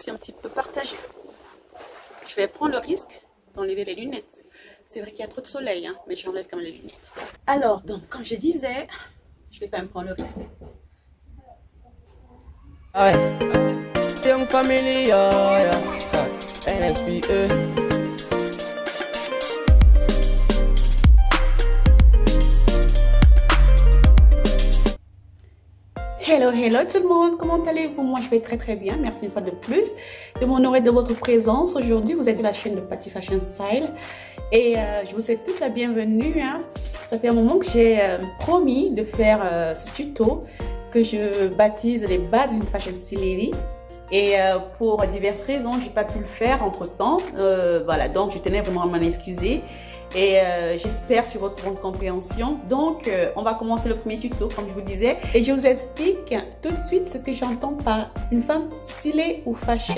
suis un petit peu partagée. Je vais prendre le risque d'enlever les lunettes. C'est vrai qu'il y a trop de soleil, hein, mais j'enlève quand même les lunettes. Alors, donc, comme je disais, je vais quand même prendre le risque. Ouais. Young family, yeah, NSPE. Hello tout le monde, comment allez-vous? Moi je vais très bien, merci une fois de plus de m'honorer de votre présence. Aujourd'hui vous êtes sur la chaîne de Patty Fashion Style et je vous souhaite tous la bienvenue, hein. Ça fait un moment que j'ai promis de faire ce tuto que je baptise les bases d'une fashion style lady. Et pour diverses raisons, j'ai pas pu le faire entre temps. Voilà, donc je tenais vraiment à m'en excuser. Et j'espère sur votre bonne compréhension. Donc, on va commencer le premier tuto, comme je vous disais. Et je vous explique tout de suite ce que j'entends par une femme stylée ou fashion.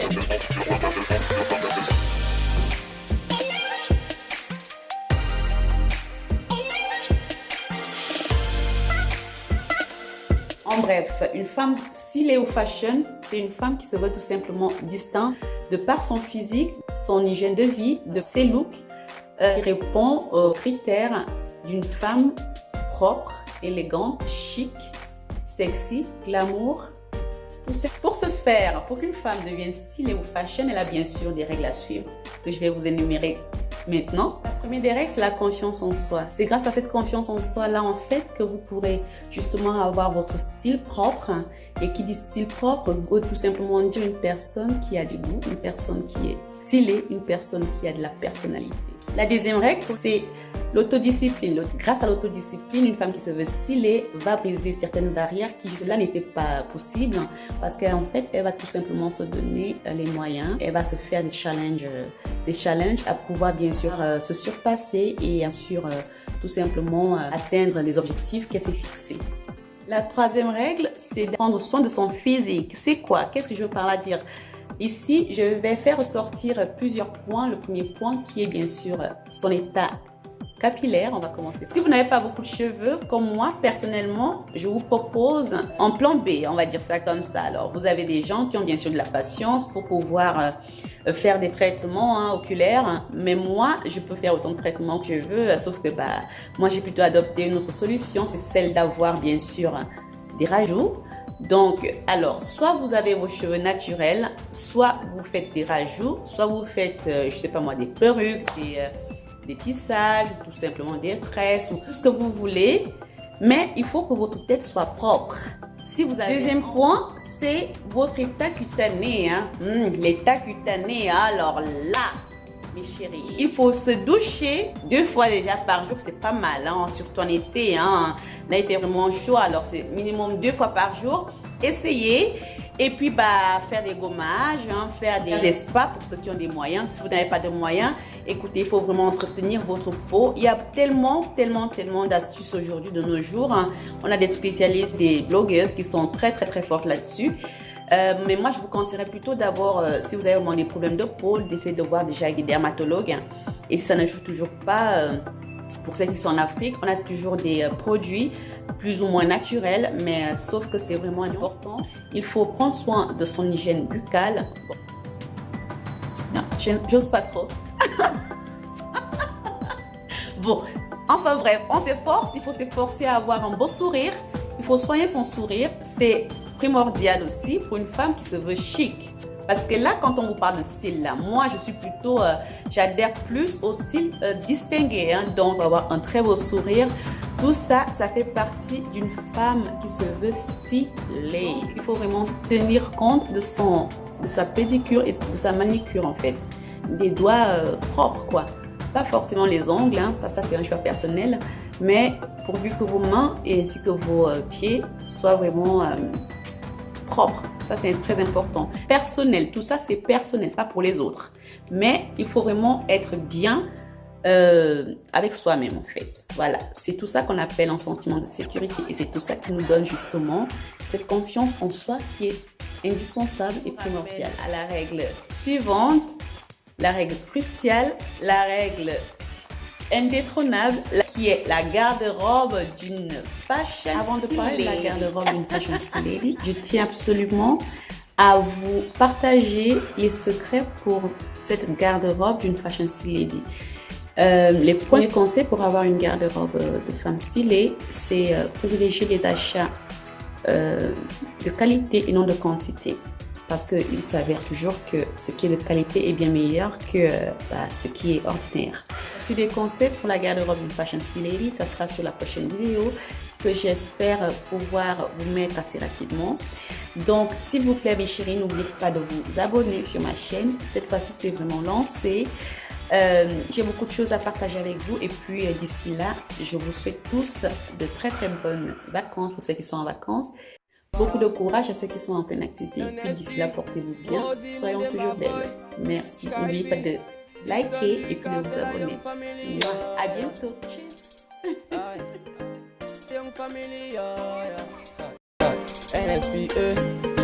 En bref, une femme stylée ou fashion, c'est une femme qui se veut tout simplement distincte de par son physique, son hygiène de vie, de ses looks, qui répond aux critères d'une femme propre, élégante, chic, sexy, glamour. Pour ce faire, pour qu'une femme devienne stylée ou fashion, elle a bien sûr des règles à suivre que je vais vous énumérer maintenant. La première des règles, c'est la confiance en soi. C'est grâce à cette confiance en soi là en fait que vous pourrez justement avoir votre style propre. Et qui dit style propre veut tout simplement dire une personne qui a du goût, une personne qui est stylée, une personne qui a de la personnalité. La deuxième règle, c'est l'autodiscipline. Grâce à l'autodiscipline, une femme qui se veut stylée va briser certaines barrières qui jusque-là n'étaient pas possibles parce qu'en fait, elle va tout simplement se donner les moyens. Elle va se faire des challenges à pouvoir bien sûr se surpasser et bien sûr tout simplement atteindre les objectifs qu'elle s'est fixés. La troisième règle, c'est de prendre soin de son physique. C'est quoi? Qu'est-ce que je veux par là dire? Ici, je vais faire ressortir plusieurs points. Le premier point qui est bien sûr son état capillaire. On va commencer. Si vous n'avez pas beaucoup de cheveux, comme moi, personnellement, je vous propose un plan B. On va dire ça comme ça. Alors, vous avez des gens qui ont bien sûr de la patience pour pouvoir faire des traitements oculaires. Mais moi, je peux faire autant de traitements que je veux. Sauf que moi, j'ai plutôt adopté une autre solution. C'est celle d'avoir bien sûr des rajouts. Donc, alors, soit vous avez vos cheveux naturels, soit vous faites des rajouts, soit vous faites, je sais pas moi, des perruques, des tissages, ou tout simplement des tresses, ou tout ce que vous voulez. Mais il faut que votre tête soit propre. Si vous avez... Deuxième point, c'est votre état cutané. L'état cutané, alors là, mes chéris, il faut se doucher 2 fois déjà par jour, c'est pas mal, surtout en été. Là, il fait vraiment chaud, alors c'est minimum 2 fois par jour. Essayez. Et puis, faire des gommages, faire des spas pour ceux qui ont des moyens. Si vous n'avez pas de moyens, écoutez, il faut vraiment entretenir votre peau. Il y a tellement d'astuces aujourd'hui de nos jours. On a des spécialistes, des blogueuses qui sont très fortes là-dessus. Mais moi, je vous conseillerais plutôt d'abord, si vous avez vraiment des problèmes de peau, d'essayer de voir déjà avec des dermatologues. Et si ça ne joue toujours pas, pour ceux qui sont en Afrique, on a toujours des produits plus ou moins naturels, mais sauf que c'est vraiment important. Il faut prendre soin de son hygiène buccale. Bon. Non, j'ose pas trop. Bon, enfin bref, on s'efforce, il faut s'efforcer à avoir un beau sourire. Il faut soigner son sourire, c'est primordial aussi pour une femme qui se veut chic. Parce que là, quand on vous parle de style, là, moi, je suis plutôt, j'adhère plus au style distingué. Donc, avoir un très beau sourire. Tout ça, ça fait partie d'une femme qui se veut stylée. Il faut vraiment tenir compte de sa pédicure et de sa manicure, en fait. Des doigts propres, quoi. Pas forcément les ongles, parce que ça, c'est un choix personnel. Mais pourvu que vos mains et ainsi que vos pieds soient vraiment propres. Ça, c'est très important. Personnel, tout ça, c'est personnel, pas pour les autres. Mais il faut vraiment être bien avec soi-même, en fait. Voilà, c'est tout ça qu'on appelle un sentiment de sécurité. Et c'est tout ça qui nous donne justement cette confiance en soi qui est indispensable et primordiale. À la règle suivante, la règle cruciale, la règle indétrônable, qui est la garde-robe d'une fashion. Avant de parler de la garde-robe d'une fashion lady, je tiens absolument à vous partager les secrets pour cette garde-robe d'une fashion style lady. Les premiers conseils pour avoir une garde-robe de femme stylée, c'est privilégier les achats de qualité et non de quantité. Parce qu'il s'avère toujours que ce qui est de qualité est bien meilleur que ce qui est ordinaire. Si des conseils pour la garde-robe d'une fashion style lady, ça sera sur la prochaine vidéo que j'espère pouvoir vous mettre assez rapidement. Donc, s'il vous plaît, mes chéris, n'oubliez pas de vous abonner sur ma chaîne. Cette fois-ci, c'est vraiment lancé. J'ai beaucoup de choses à partager avec vous et puis d'ici là, je vous souhaite tous de très bonnes vacances pour ceux qui sont en vacances. Beaucoup de courage à ceux qui sont en pleine activité. Et puis d'ici là, portez-vous bien. Soyons toujours belles. Merci. N'oubliez pas de liker et puis de vous abonner. À bientôt. NSPE